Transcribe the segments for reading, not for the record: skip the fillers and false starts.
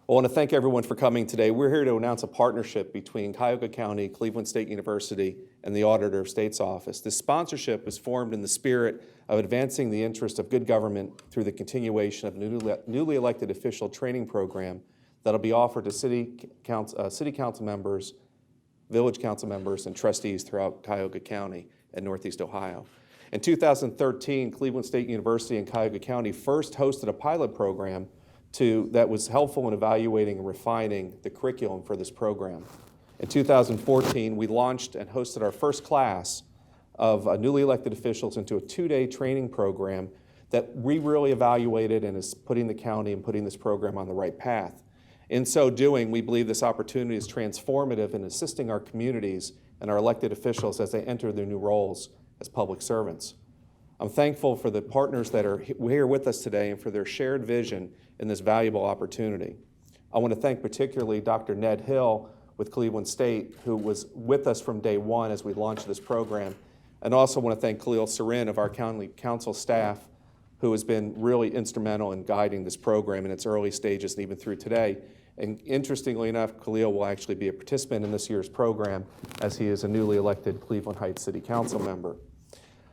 I want to thank everyone for coming today. We're here to announce a partnership between Cuyahoga County, Cleveland State University, and the Auditor of State's Office. This sponsorship is formed in the spirit of advancing the interest of good government through the continuation of a newly elected official training program that'll be offered to city council members, village council members, and trustees throughout Cuyahoga County and Northeast Ohio. In 2013, Cleveland State University and Cuyahoga County first hosted a pilot program that was helpful in evaluating and refining the curriculum for this program. In 2014, we launched and hosted our first class of newly elected officials into a 2-day training program that we really evaluated and is putting the county and putting this program on the right path. In so doing, we believe this opportunity is transformative in assisting our communities and our elected officials as they enter their new roles as public servants. I'm thankful for the partners that are here with us today and for their shared vision in this valuable opportunity. I want to thank particularly Dr. Ned Hill with Cleveland State, who was with us from day one as we launched this program, and also want to thank Khalil Sarin of our county council staff, who has been really instrumental in guiding this program in its early stages and even through today. And interestingly enough, Khalil will actually be a participant in this year's program as he is a newly elected Cleveland Heights City Council member.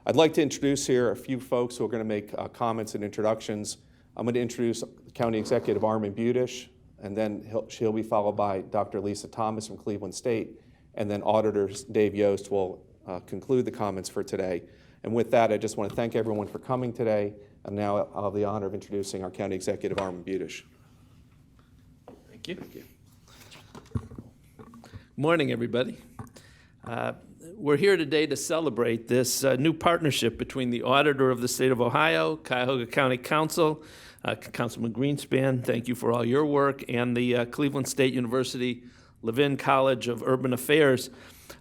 I'd like to introduce here a few folks who are going to make comments and introductions. I'm going to introduce County Executive Armin Budish, and then she'll be followed by Dr. Lisa Thomas from Cleveland State, and then Auditor Dave Yost will conclude the comments for today. And with that, I just want to thank everyone for coming today, and now I'll have the honor of introducing our County Executive Armin Budish. Thank you. Thank you. Morning, everybody. We're here today to celebrate this new partnership between the Auditor of the State of Ohio, Cuyahoga County Council, Councilman Greenspan, thank you for all your work, and the Cleveland State University Levin College of Urban Affairs.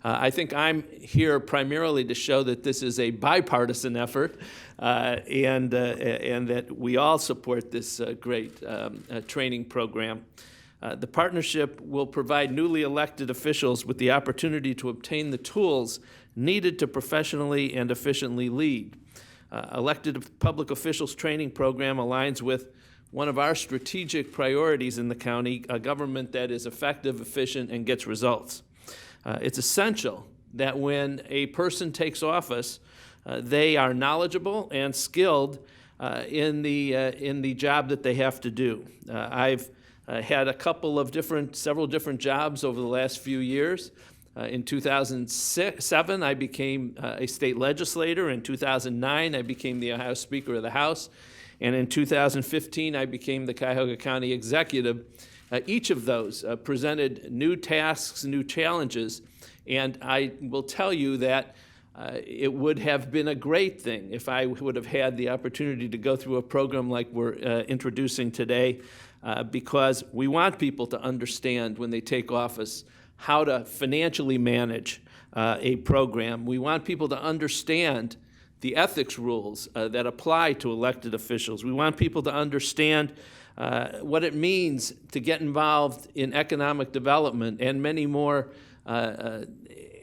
I think I'm here primarily to show that this is a bipartisan effort and that we all support this great training program. The partnership will provide newly elected officials with the opportunity to obtain the tools needed to professionally and efficiently lead. Elected public officials training program aligns with one of our strategic priorities in the county, a government that is effective, efficient, and gets results. It's essential that when a person takes office, they are knowledgeable and skilled in the job that they have to do. I've had several different jobs over the last few years. In 2007, I became a state legislator. In 2009, I became the Ohio Speaker of the House. And in 2015, I became the Cuyahoga County Executive. Each of those presented new tasks, new challenges. And I will tell you that it would have been a great thing if I would have had the opportunity to go through a program like we're introducing today, because we want people to understand when they take office how to financially manage a program. We want people to understand the ethics rules that apply to elected officials. We want people to understand what it means to get involved in economic development and many more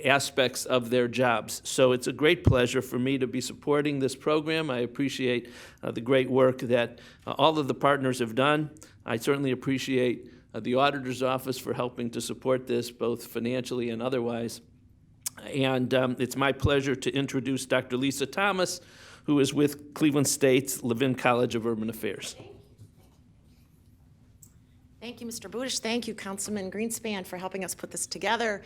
aspects of their jobs. So it's a great pleasure for me to be supporting this program. I appreciate the great work that all of the partners have done. I certainly appreciate the Auditor's Office for helping to support this, both financially and otherwise. And it's my pleasure to introduce Dr. Lisa Thomas, who is with Cleveland State's Levin College of Urban Affairs. Thank you, Mr. Budish. Thank you, Councilman Greenspan, for helping us put this together.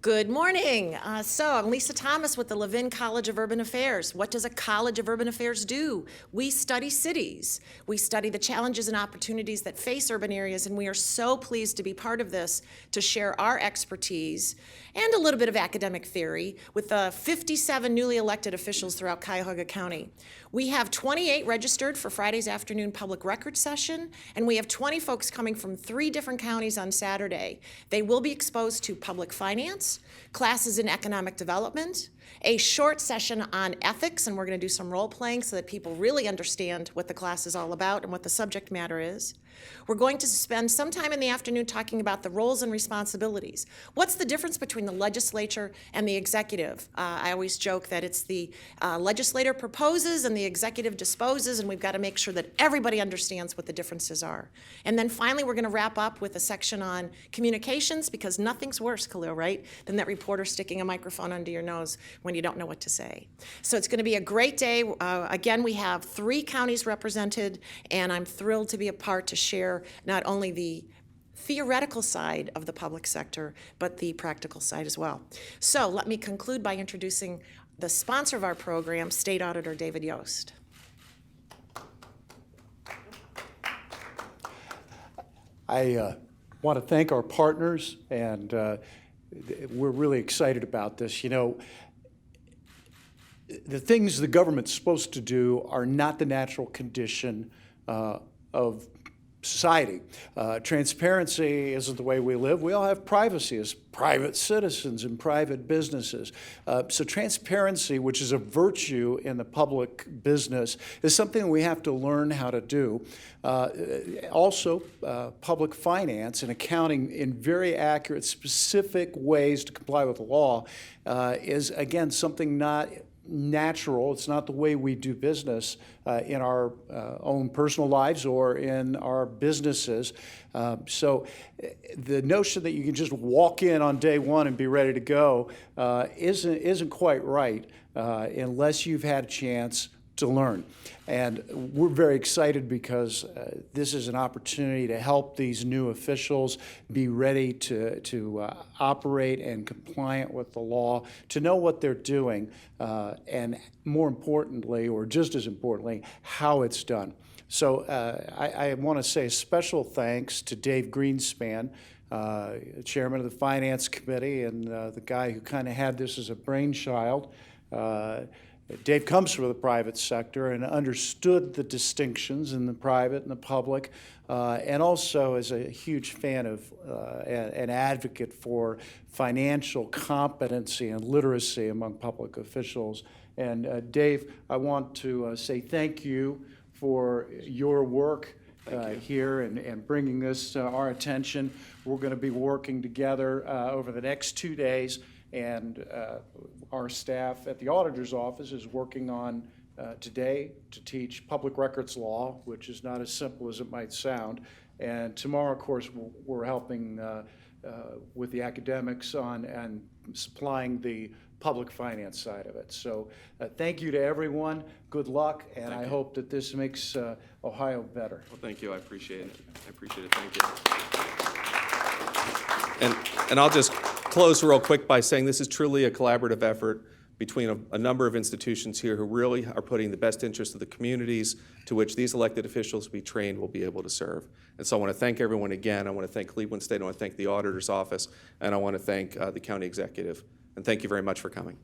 Good morning. So I'm Lisa Thomas with the Levin College of Urban Affairs. What does a College of Urban Affairs do? We study cities. We study the challenges and opportunities that face urban areas, and we are so pleased to be part of this to share our expertise and a little bit of academic theory with the 57 newly elected officials throughout Cuyahoga County. We have 28 registered for Friday's afternoon public record session, and we have 20 folks coming from 3 different counties on Saturday. They will be exposed to public finance, classes in economic development, a short session on ethics, and we're going to do some role playing so that people really understand what the class is all about and what the subject matter is. We're going to spend some time in the afternoon talking about the roles and responsibilities. What's the difference between the legislature and the executive? I always joke that it's the legislator proposes and the executive disposes, and we've got to make sure that everybody understands what the differences are. And then finally, we're going to wrap up with a section on communications, because nothing's worse, Khalil, right, than that reporter sticking a microphone under your nose when you don't know what to say. So it's going to be a great day. Again, we have 3 counties represented, and I'm thrilled to be a part to share not only the theoretical side of the public sector, but the practical side as well. So let me conclude by introducing the sponsor of our program, State Auditor David Yost. I want to thank our partners, and we're really excited about this. You know, the things the government's supposed to do are not the natural condition of society. Transparency isn't the way we live. We all have privacy as private citizens and private businesses. So transparency, which is a virtue in the public business, is something we have to learn how to do. Also, public finance and accounting in very accurate, specific ways to comply with the law is, again, something not natural. It's not the way we do business in our own personal lives or in our businesses. So the notion that you can just walk in on day one and be ready to go isn't quite right unless you've had a chance to learn. And we're very excited because this is an opportunity to help these new officials be ready to operate and compliant with the law, to know what they're doing, and more importantly, or just as importantly, how it's done. So I want to say a special thanks to Dave Greenspan, chairman of the Finance Committee, and the guy who kind of had this as a brainchild. Dave comes from the private sector and understood the distinctions in the private and the public, and also is a huge fan of an advocate for financial competency and literacy among public officials. And Dave, I want to say thank you for your work here and bringing this to our attention. We're going to be working together over the next 2 days. And our staff at the auditor's office is working on today to teach public records law, which is not as simple as it might sound. And tomorrow, of course, we're helping with the academics on and supplying the public finance side of it. So thank you to everyone. Good luck, and I hope that this makes Ohio better. Well, thank you. I appreciate it. I appreciate it. Thank you. And I'll just close real quick by saying this is truly a collaborative effort between a number of institutions here who really are putting the best interest of the communities to which these elected officials will be trained will be able to serve. And so I want to thank everyone again. I want to thank Cleveland State. I want to thank the auditor's office. And I want to thank the county executive. And thank you very much for coming.